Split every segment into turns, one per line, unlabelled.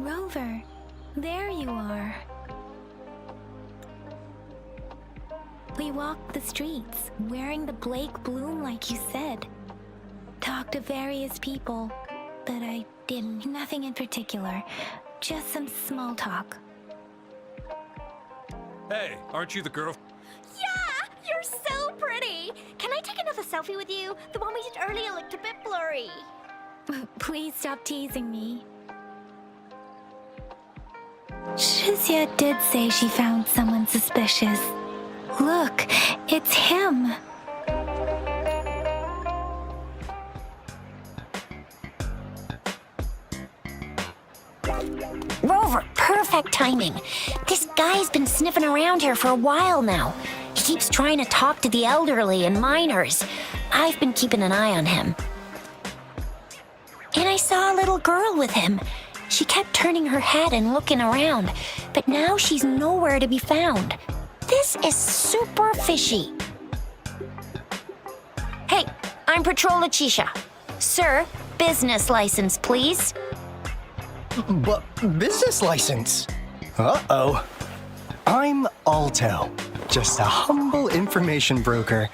Rover, there you are. We walked the streets, wearing the Blake bloom like you said. Talked to various people, but I did nothing in particular. Just some small talk.
Hey, aren't you the girl?
Yeah, you're so pretty. Can I take another selfie with you? The one we did earlier looked a bit blurry.
Please stop teasing me. Shizia did say she found someone suspicious. Look, it's him.
Rover, perfect timing. This guy's been sniffing around here for a while now. He keeps trying to talk to the elderly and minors. I've been keeping an eye on him. And I saw a little girl with him. She kept turning her head and looking around, but now she's nowhere to be found. This is super fishy. Hey, I'm Patrol Letitia. Sir, business license, please.
But business license? Uh-oh. I'm Alto, just a humble information broker.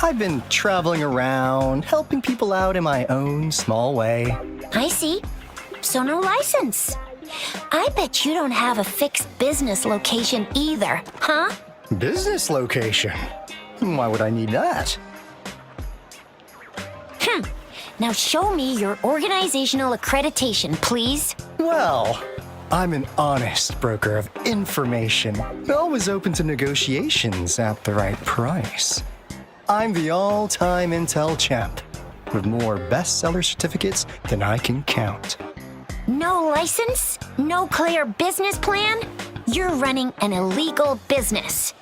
I've been traveling around, helping people out in my own small way.
I see. So no license. I bet you don't have a fixed business location either, huh?
Business location? Why would I need that?
Now show me your organizational accreditation, please.
Well, I'm an honest broker of information, always open to negotiations at the right price. I'm the all-time Intel champ, with more bestseller certificates than I can count.
No license? No clear business plan? You're running an illegal business.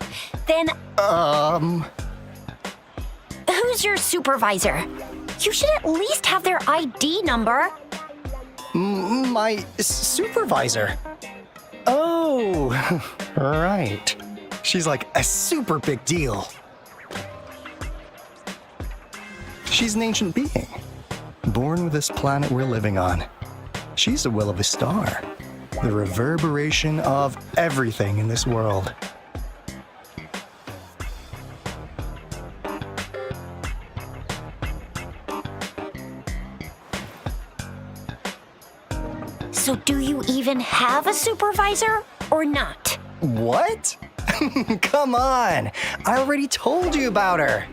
Then, who's your supervisor? You should at least have their ID number.
My supervisor? Oh, right. She's like a super big deal. She's an ancient being, born with this planet we're living on. She's the will of a star, the reverberation of everything in this world.
So do you even have a supervisor or not?
What? Come on! I already told you about her.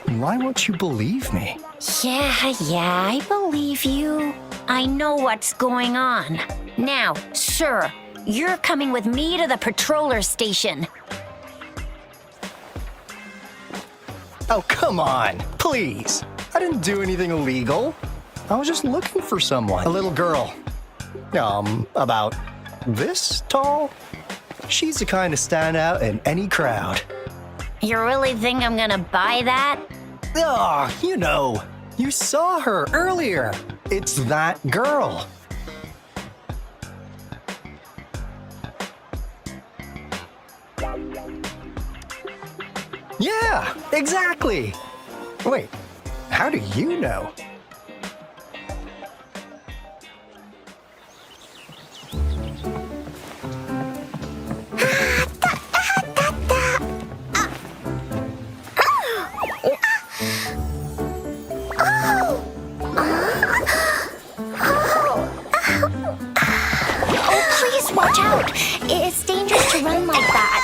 Why won't you believe me?
Yeah, I believe you. I know what's going on. Now, sir, you're coming with me to the patroller station.
Oh, come on, please. I didn't do anything illegal. I was just looking for someone. A little girl. About this tall? She's the kind to stand out in any crowd.
You really think I'm gonna buy that?
Ah, you saw her earlier. It's that girl. Yeah, exactly. Wait, how do you know?
Watch out! It's dangerous to run like that.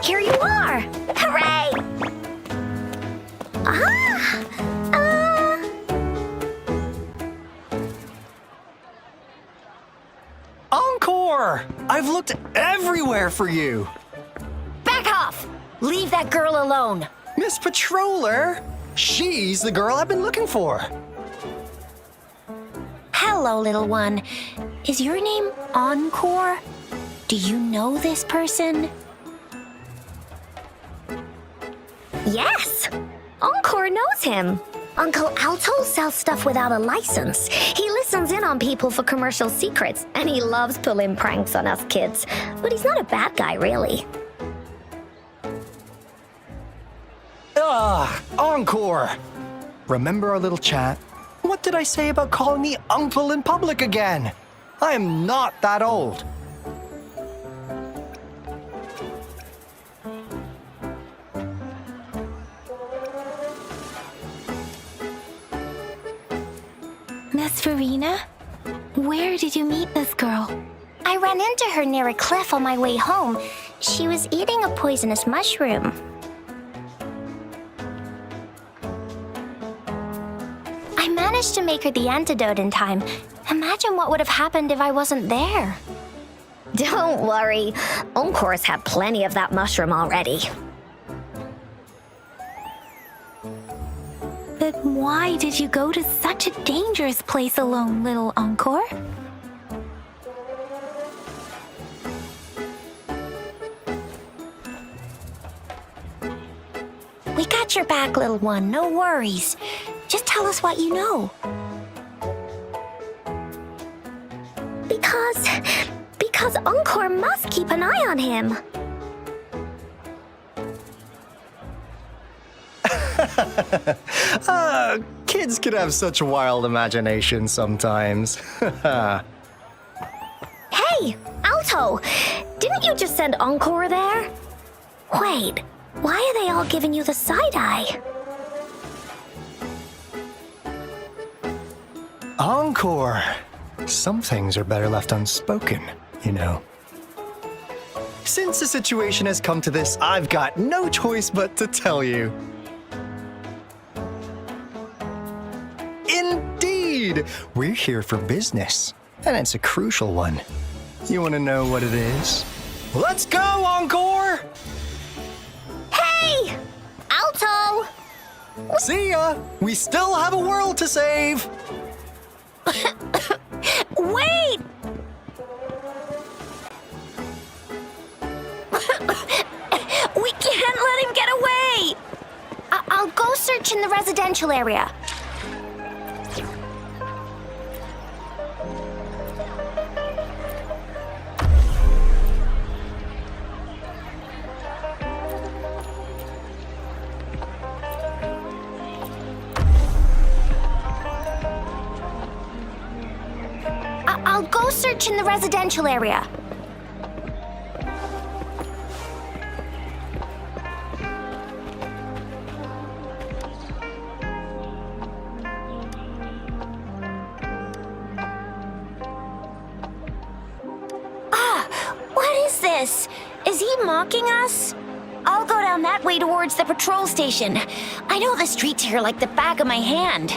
Here you are! Hooray!
Encore! I've looked everywhere for you.
Back off! Leave that girl alone.
Miss Patroller! She's the girl I've been looking for.
Hello, little one. Is your name Encore? Do you know this person?
Yes! Encore knows him. Uncle Alto sells stuff without a license. He listens in on people for commercial secrets, and he loves pulling pranks on us kids. But he's not a bad guy, really.
Encore! Remember our little chat? What did I say about calling me uncle in public again? I am not that old.
Miss Verena? Where did you meet this girl?
I ran into her near a cliff on my way home. She was eating a poisonous mushroom. I managed to make her the antidote in time. Imagine what would have happened if I wasn't there.
Don't worry. Encore's had plenty of that mushroom already.
But why did you go to such a dangerous place alone, little Encore?
We got your back, little one. No worries. Just tell us what you know.
Because Encore must keep an eye on him.
Kids can have such wild imaginations sometimes.
Hey, Alto! Didn't you just send Encore there? Wait, why are they all giving you the side-eye?
Encore! Some things are better left unspoken, you know. Since the situation has come to this, I've got no choice but to tell you. Indeed! We're here for business, and it's a crucial one. You want to know what it is? Let's go, Encore!
Hey! Alto!
See ya! We still have a world to save!
Wait! We can't let him get away!
I'll go search in the residential area. I'll go search in the residential area. What is this? Is he mocking us? I'll go down that way towards the patrol station. I know the streets here like the back of my hand.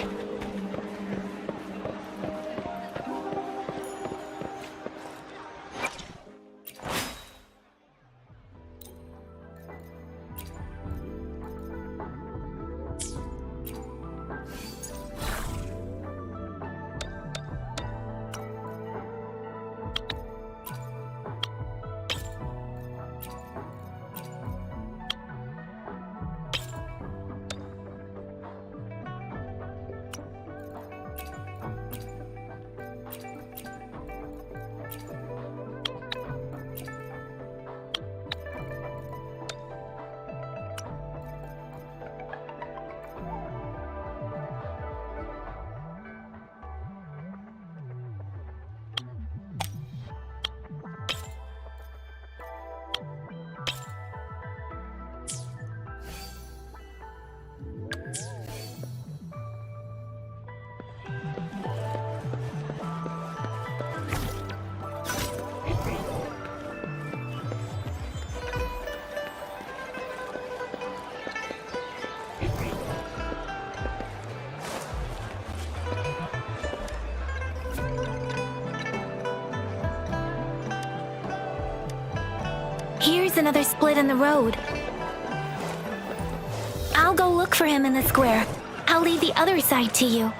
Here's another split in the road. I'll go look for him in the square. I'll leave the other side to you.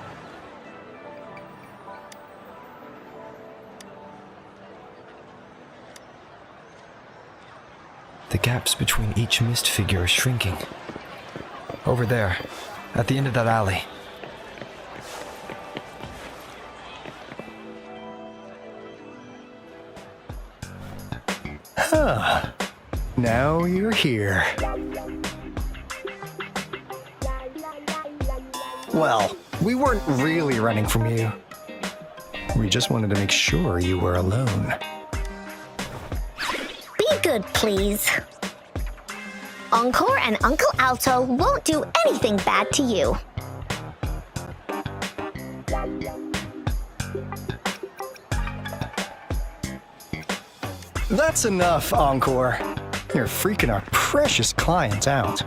The gaps between each mist figure are shrinking. Over there, at the end of that alley.
Huh. Now you're here. Well, we weren't really running from you. We just wanted to make sure you were alone.
Be good, please. Encore and Uncle Alto won't do anything bad to you.
That's enough, Encore. You're freaking our precious clients out.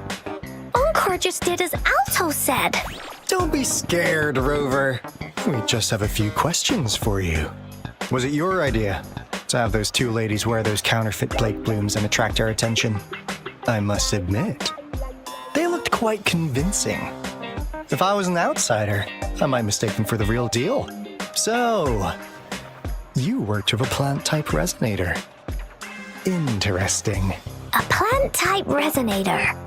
Encore just did as Alto said.
Don't be scared, Rover. We just have a few questions for you. Was it your idea to have those two ladies wear those counterfeit Blake blooms and attract our attention? I must admit, they looked quite convincing. If I was an outsider, I might mistake them for the real deal. So, you worked with a plant-type resonator. Interesting.
A plant-type resonator.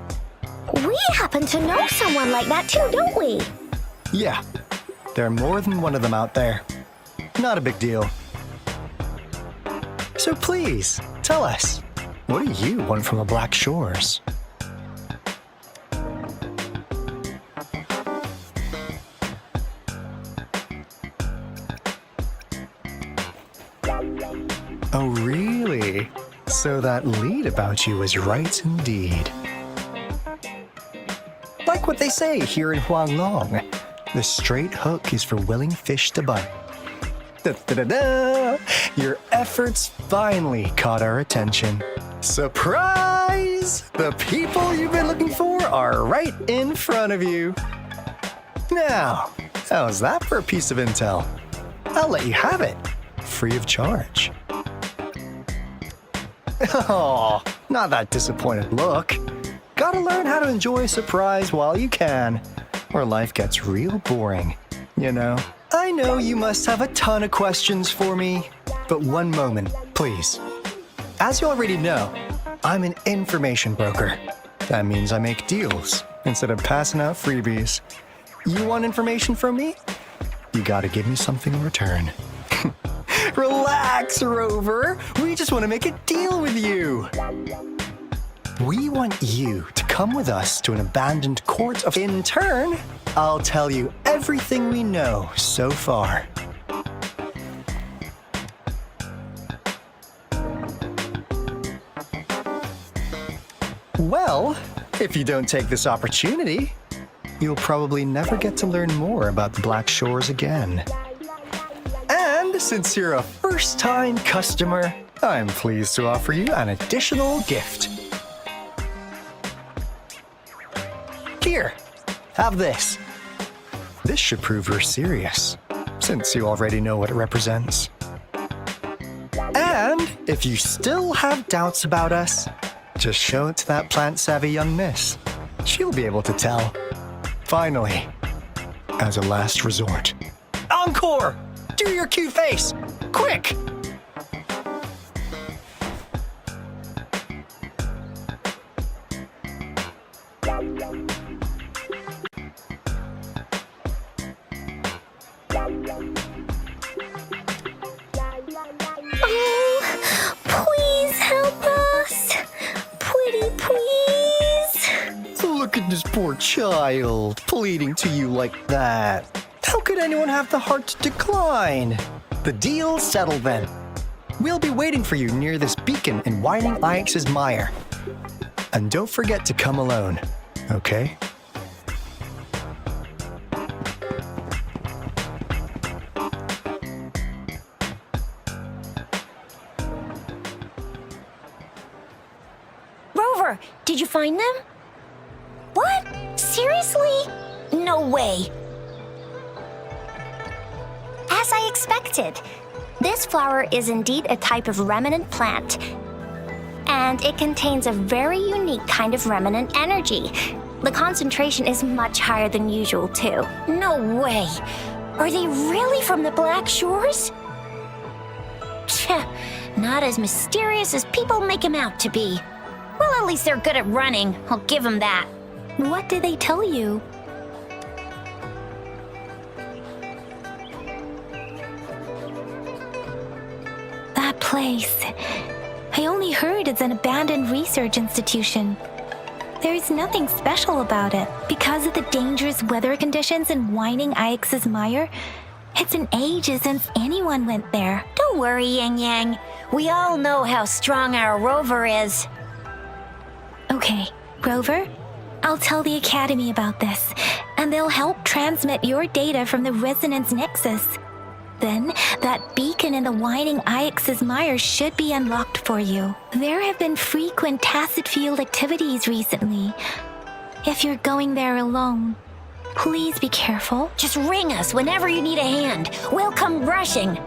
We happen to know someone like that too, don't we?
Yeah, there are more than one of them out there. Not a big deal. So please, tell us, what do you want from the Black Shores? Oh, really? So that lead about you was right indeed. Like what they say here in Huanglong, the straight hook is for willing fish to bite. Da-da-da-da! Your efforts finally caught our attention. Surprise! The people you've been looking for are right in front of you. Now, how's that for a piece of intel? I'll let you have it, free of charge. Oh, not that disappointed look. Gotta learn how to enjoy a surprise while you can, or life gets real boring, you know? I know you must have a ton of questions for me, but one moment, please. As you already know, I'm an information broker. That means I make deals instead of passing out freebies. You want information from me? You gotta give me something in return. Relax, Rover. We just want to make a deal with you. We want you to come with us to an abandoned court of... In turn, I'll tell you everything we know so far. Well, if you don't take this opportunity, you'll probably never get to learn more about the Black Shores again. And since you're a first-time customer, I'm pleased to offer you an additional gift. Here, have this. This should prove you're serious, since you already know what it represents. And if you still have doubts about us, just show it to that plant-savvy young miss. She'll be able to tell. Finally, as a last resort. Encore! Do your cute face! Quick!
Oh, please help us. Pretty please.
Look at this poor child, pleading to you like that. How could anyone have the heart to decline? The deal's settled then. We'll be waiting for you near this beacon in Whining Ix's Mire. And don't forget to come alone, okay?
Rover, did you find them? What? Seriously? No way.
As I expected, this flower is indeed a type of remnant plant. And it contains a very unique kind of remnant energy. The concentration is much higher than usual, too.
No way. Are they really from the Black Shores? Tch, not as mysterious as people make them out to be. Well, at least they're good at running. I'll give them that.
What did they tell you? That place. I only heard it's an abandoned research institution. There's nothing special about it. Because of the dangerous weather conditions and winding Ix's mire, it's been ages since anyone went there.
Don't worry, Yang Yang. We all know how strong our rover is.
Okay, Rover, I'll tell the Academy about this, and they'll help transmit your data from the Resonance Nexus. Then, that beacon in the winding Ix's mire should be unlocked for you. There have been frequent tacit field activities recently. If you're going there alone, please be careful.
Just ring us whenever you need a hand. We'll come rushing.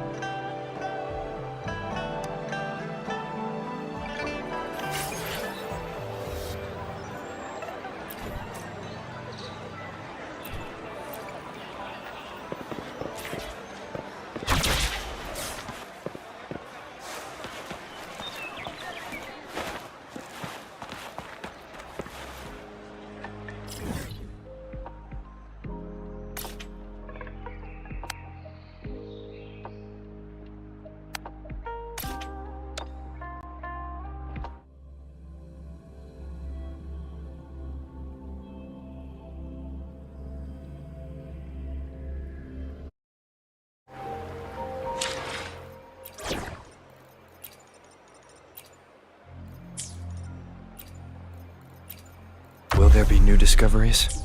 Will there be new discoveries?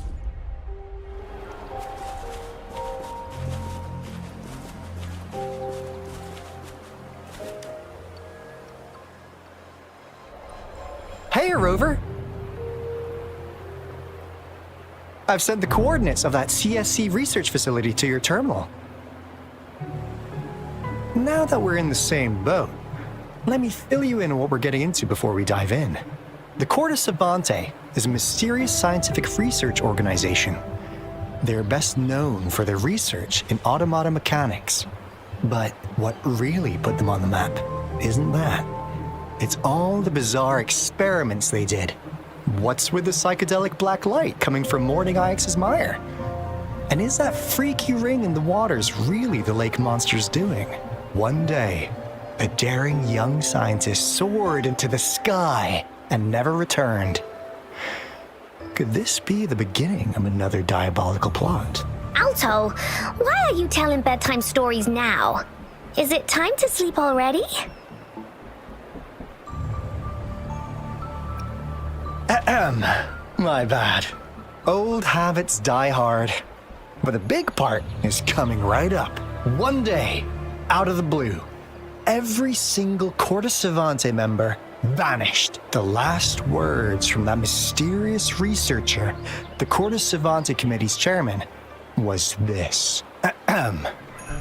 Hey, Rover! I've sent the coordinates of that CSC research facility to your terminal. Now that we're in the same boat, let me fill you in on what we're getting into before we dive in. The Corda Savante is a mysterious scientific research organization. They're best known for their research in automata mechanics. But what really put them on the map isn't that. It's all the bizarre experiments they did. What's with the psychedelic black light coming from Morning Ix's mire? And is that freaky ring in the waters really the lake monster's doing? One day, a daring young scientist soared into the sky and never returned. Could this be the beginning of another diabolical plot?
Alto, why are you telling bedtime stories now? Is it time to sleep already?
My bad. Old habits die hard. But the big part is coming right up. One day, out of the blue, every single Corda Savante member vanished. The last words from that mysterious researcher, the Corda Savante Committee's chairman, was this.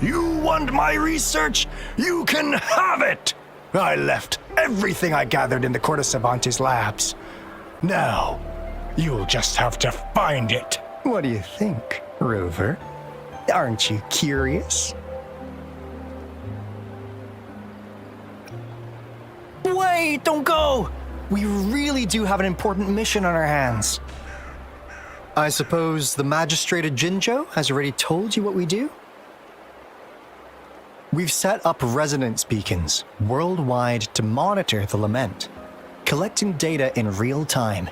You want my research? You can have it! I left everything I gathered in the Corda Savante's labs. Now, you'll just have to find it. What do you think, Rover? Aren't you curious? Wait, don't go! We really do have an important mission on our hands. I suppose the Magistrate of Jinzhou has already told you what we do? We've set up resonance beacons worldwide to monitor the lament, collecting data in real time.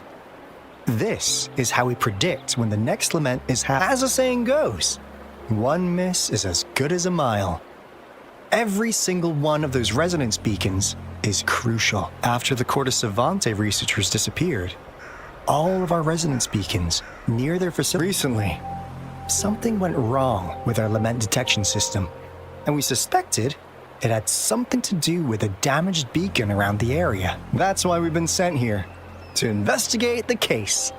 This is how we predict when the next lament is as the saying goes, one miss is as good as a mile. Every single one of those resonance beacons is crucial. After the Corda Savante researchers disappeared, all of our resonance beacons near their facility. Recently, something went wrong with our lament detection system, and we suspected it had something to do with a damaged beacon around the area. That's why we've been sent here, to investigate the case.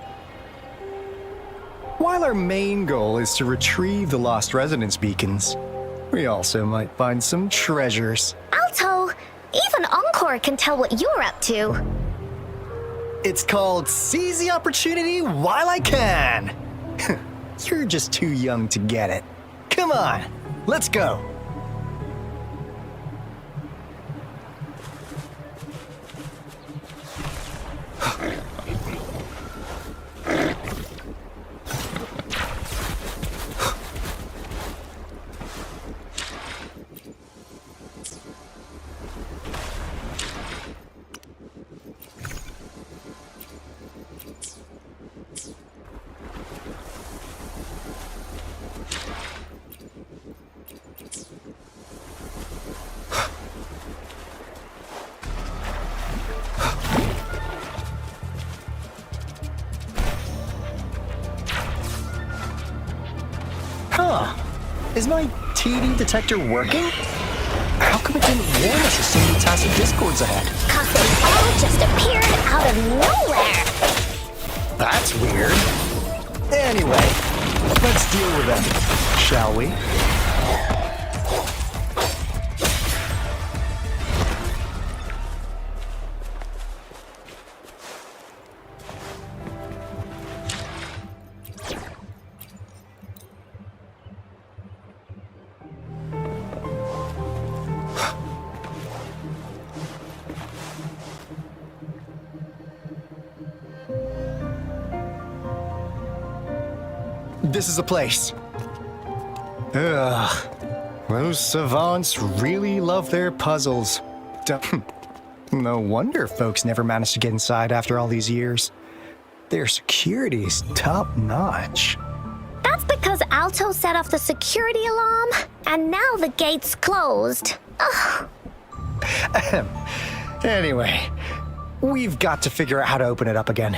While our main goal is to retrieve the lost resonance beacons, we also might find some treasures.
Alto, even Encore can tell what you're up to.
It's called Seize the Opportunity While I Can. You're just too young to get it. Come on, let's go. Huh. Is my TD detector working? How come it didn't warn us as soon as tacit discords ahead?
'Cause they all just appeared out of nowhere.
That's weird. Anyway, let's deal with them, shall we? This is the place. Ugh. Those savants really love their puzzles. No wonder folks never managed to get inside after all these years. Their security's top-notch.
That's because Alto set off the security alarm, and now the gate's closed. Ugh.
Anyway, we've got to figure out how to open it up again.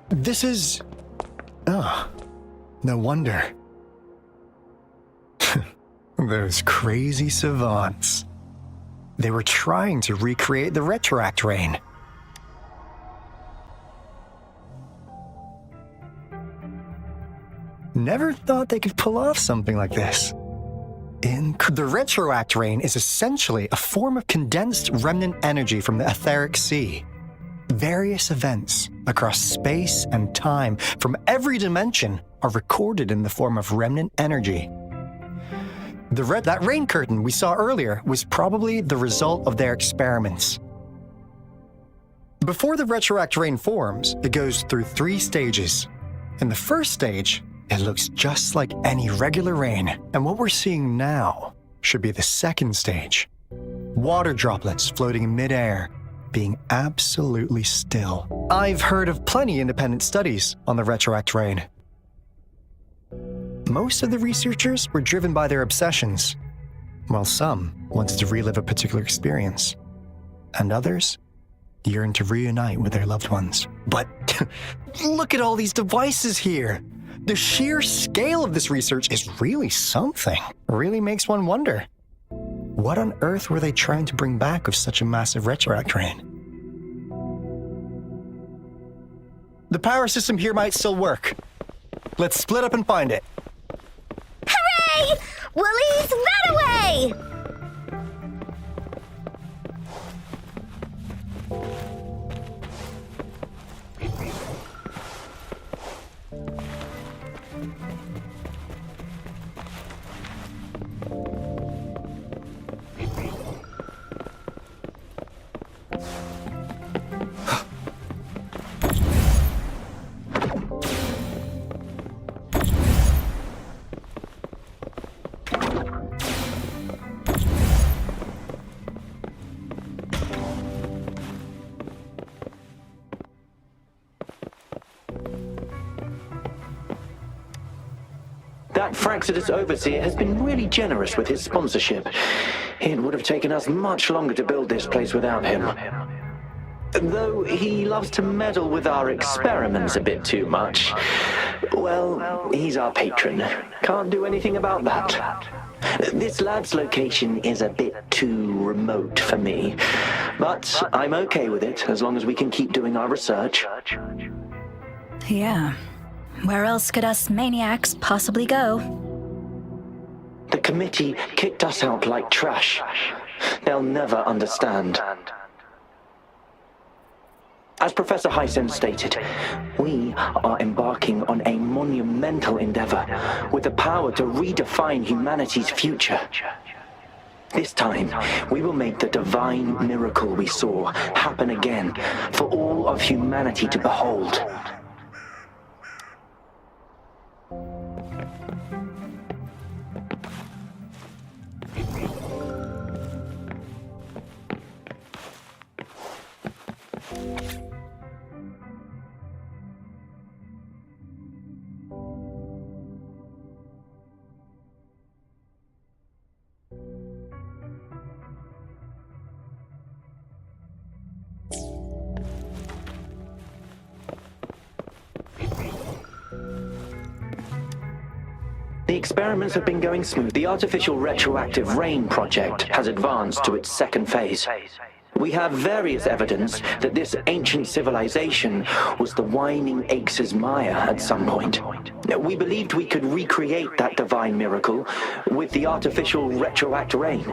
This is... Oh, no wonder. Those crazy savants. They were trying to recreate the retroact rain. Never thought they could pull off something like this. The retroact rain is essentially a form of condensed remnant energy from the etheric sea. Various events across space and time from every dimension are recorded in the form of remnant energy. That rain curtain we saw earlier was probably the result of their experiments. Before the retroact rain forms, it goes through 3 stages. In the first stage, it looks just like any regular rain, and what we're seeing now should be the second stage. Water droplets floating in midair, being absolutely still. I've heard of plenty independent studies on the retroact rain. Most of the researchers were driven by their obsessions, while some wanted to relive a particular experience, and others yearned to reunite with their loved ones. But look at all these devices here! The sheer scale of this research is really something. It really makes one wonder. What on earth were they trying to bring back with such a massive retroact rain? The power system here might still work. Let's split up and find it.
Hooray! Woolies, that away!
That Fraxidus overseer has been really generous with his sponsorship. It would have taken us much longer to build this place without him. Though he loves to meddle with our experiments a bit too much. Well, he's our patron. Can't do anything about that. This lab's location is a bit too remote for me. But I'm okay with it, as long as we can keep doing our research.
Yeah. Where else could us maniacs possibly go?
committee kicked us out like trash. They'll never understand. As Professor Hysen stated, we are embarking on a monumental endeavor with the power to redefine humanity's future. This time, we will make the divine miracle we saw happen again for all of humanity to behold. The experiments have been going smooth. The artificial retroactive rain project has advanced to its second phase. We have various evidence that this ancient civilization was the Whining Aches' Maya at some point. We believed we could recreate that divine miracle with the artificial retroact rain.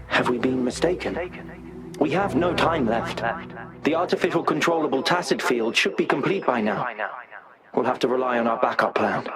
Have we been mistaken? We have no time left. The artificial controllable tacit field should be complete by now. We'll have to rely on our backup plan.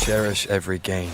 Cherish every gain.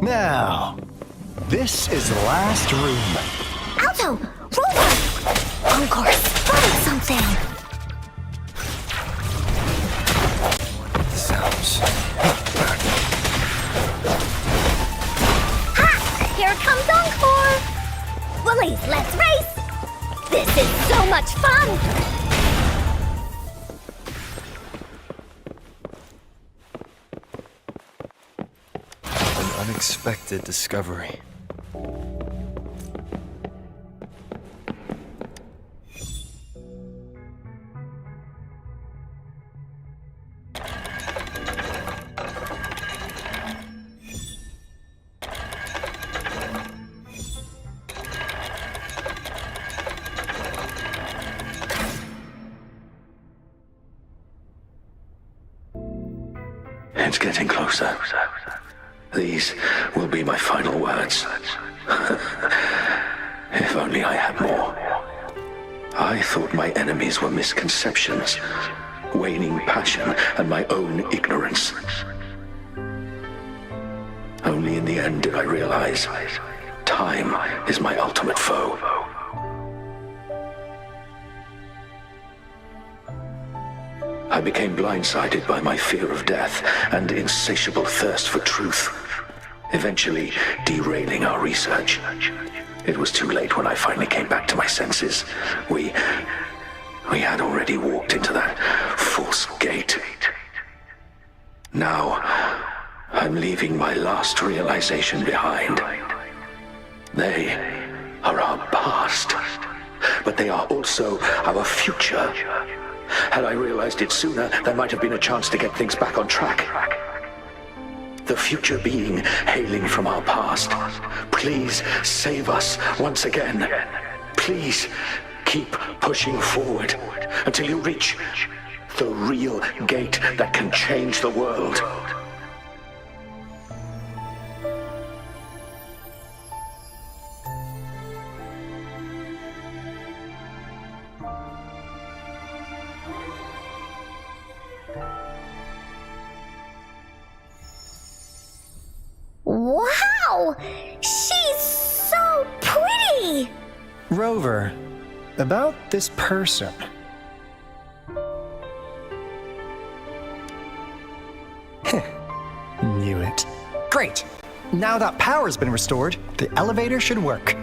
Now, this is the last room.
Alto! Rover! Encore spotted something!
Sounds.
Ha! Here comes Encore! Willies, let's race! This is so much fun!
An unexpected discovery.
It's getting closer. These will be my final words. If only I had more. I thought my enemies were misconceptions, waning passion, and my own ignorance. Only in the end did I realize time is my ultimate foe. I became blindsided by my fear of death and insatiable thirst for truth, eventually derailing our research. It was too late when I finally came back to my senses. We had already walked into that false gate. Now, I'm leaving my last realization behind. They are our past, but they are also our future. Had I realized it sooner, there might have been a chance to get things back on track. The future being hailing from our past. Please save us once again. Please keep pushing forward until you reach the real gate that can change the world.
Wow! She's so pretty!
Rover, about this person. Knew it. Great! Now that power's been restored, the elevator should work.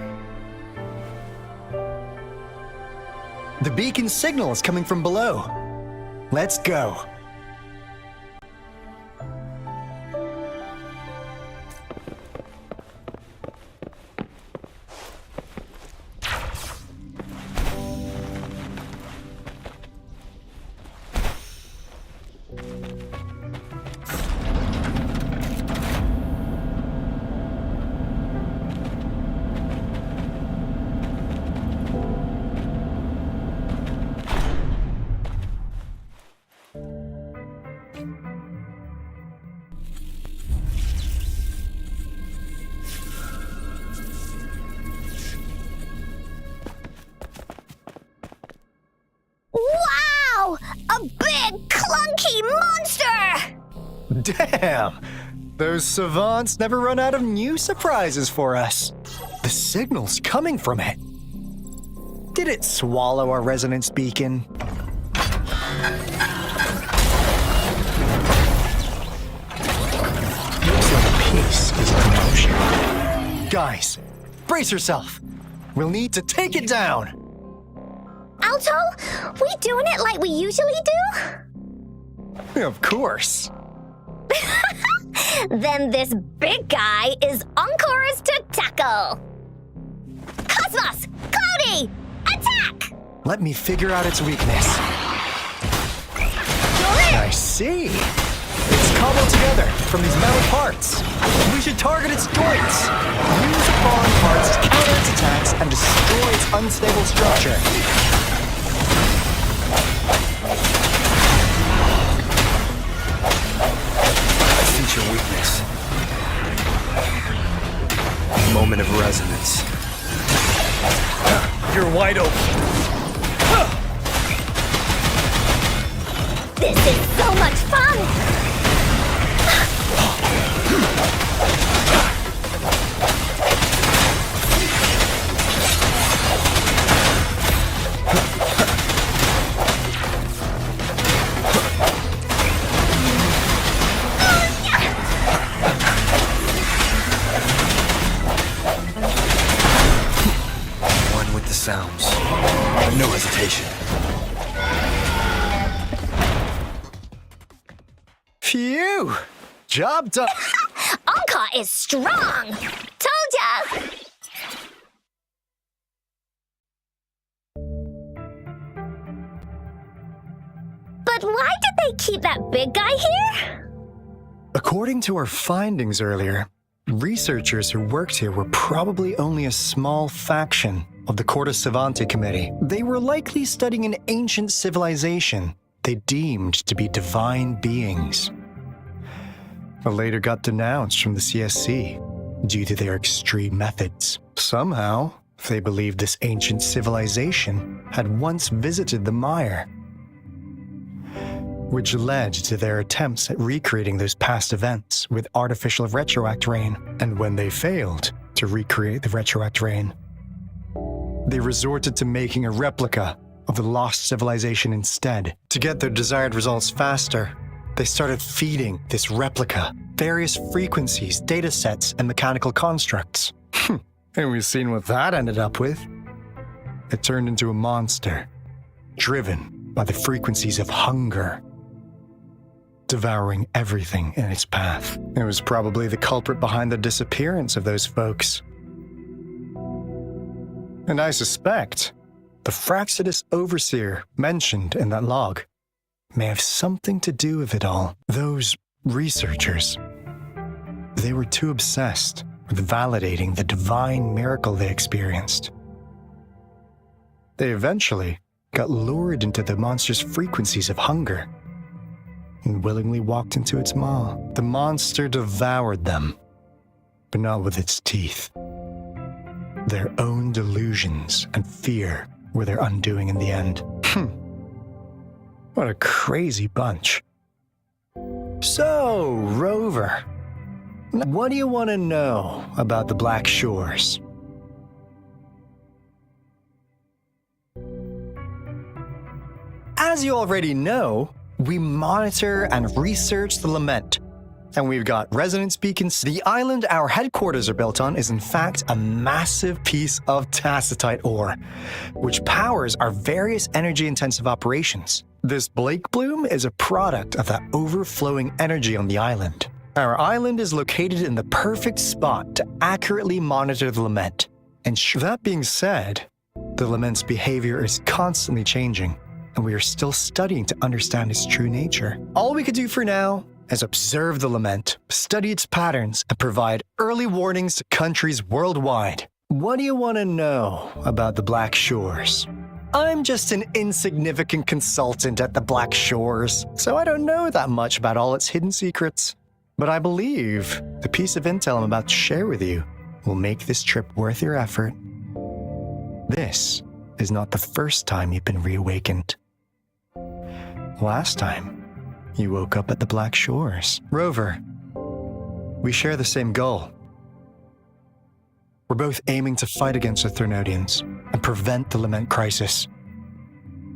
The beacon signal is coming from below. Let's go.
Wow! A big, clunky monster!
Damn! Those savants never run out of new surprises for us. The signal's coming from it. Did it swallow our resonance beacon? Looks like a piece is in motion. Guys, brace yourself. We'll need to take it down.
Alto, we doing it like we usually do?
Of course.
Then this big guy is Encore's to tackle. Cosmos! Cloudy! Attack!
Let me figure out its weakness. I see. It's cobbled together from these metal parts. We should target its joints. Use the fallen parts to counter its attacks and destroy its unstable structure.
I sense your weakness. Moment of resonance. You're wide open.
This is so much fun!
One with the sounds. No hesitation.
Phew! Job done.
Anka is strong! Told ya! But why did they keep that big guy here?
According to our findings earlier, researchers who worked here were probably only a small faction of the Corte Savante Committee. They were likely studying an ancient civilization they deemed to be divine beings, but later got denounced from the CSC due to their extreme methods. Somehow, they believed this ancient civilization had once visited the mire, which led to their attempts at recreating those past events with artificial retroact rain. And when they failed to recreate the retroact rain, they resorted to making a replica of the lost civilization instead. To get their desired results faster, they started feeding this replica various frequencies, data sets, and mechanical constructs. And we've seen what that ended up with. It turned into a monster, driven by the frequencies of hunger, devouring everything in its path. It was probably the culprit behind the disappearance of those folks. And I suspect the Fraxidus Overseer mentioned in that log may have something to do with it all. Those researchers, they were too obsessed with validating the divine miracle they experienced. They eventually got lured into the monster's frequencies of hunger and willingly walked into its maw. The monster devoured them, but not with its teeth. Their own delusions and fear were their undoing in the end. What a crazy bunch. So, Rover, what do you want to know about the Black Shores? As you already know, we monitor and research the Lament, and we've got resonance beacons. The island our headquarters are built on is in fact a massive piece of tacitite ore, which powers our various energy-intensive operations. This Blake bloom is a product of that overflowing energy on the island. Our island is located in the perfect spot to accurately monitor the Lament. And that being said, the Lament's behavior is constantly changing, and we are still studying to understand its true nature. All we could do for now is observe the Lament, study its patterns, and provide early warnings to countries worldwide. What do you want to know about the Black Shores? I'm just an insignificant consultant at the Black Shores, so I don't know that much about all its hidden secrets. But I believe the piece of intel I'm about to share with you will make this trip worth your effort. This is not the first time you've been reawakened. Last time, you woke up at the Black Shores. Rover, we share the same goal. We're both aiming to fight against the Threnodians and prevent the Lament crisis.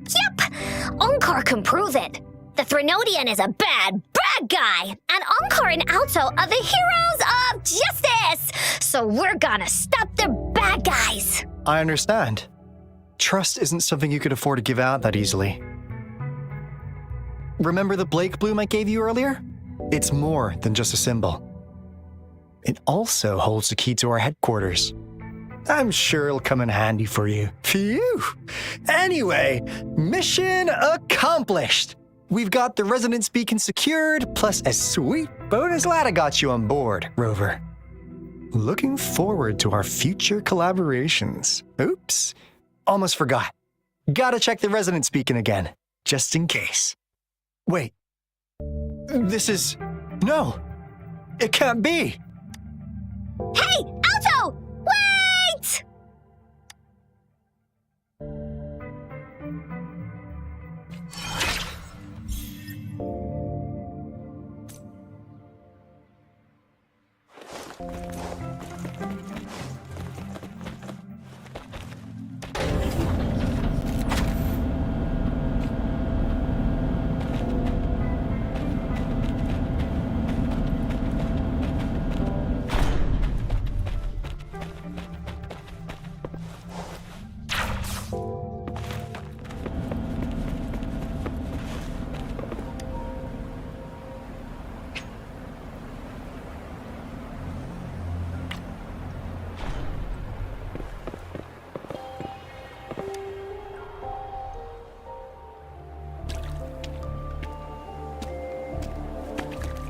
Yep! Onkar can prove it. The Threnodian is a bad, bad guy, and Onkar and Alto are the heroes of justice! So we're gonna stop the bad guys!
I understand. Trust isn't something you could afford to give out that easily. Remember the Blake bloom I gave you earlier? It's more than just a symbol. It also holds the key to our headquarters. I'm sure it'll come in handy for you. Phew! Anyway, mission accomplished! We've got the resonance beacon secured, plus a sweet bonus ladder got you on board, Rover. Looking forward to our future collaborations. Oops, almost forgot. Gotta check the resonance beacon again. just in case. Wait. This is... No! It can't be!
Hey, Alto! Wait!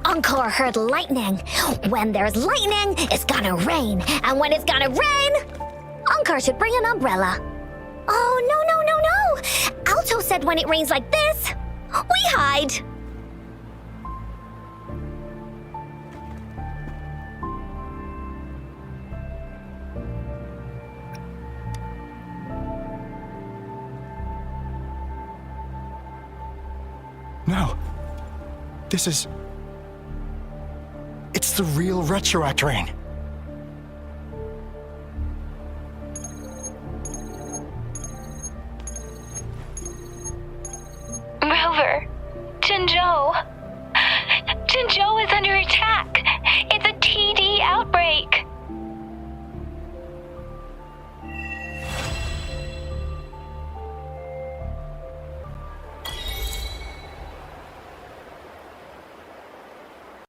Encore heard lightning. When there's lightning, it's gonna rain. And when it's gonna rain, Encore should bring an umbrella. Oh, no. Alto said when it rains like this, we hide.
No. This is... It's the real Retroact rain.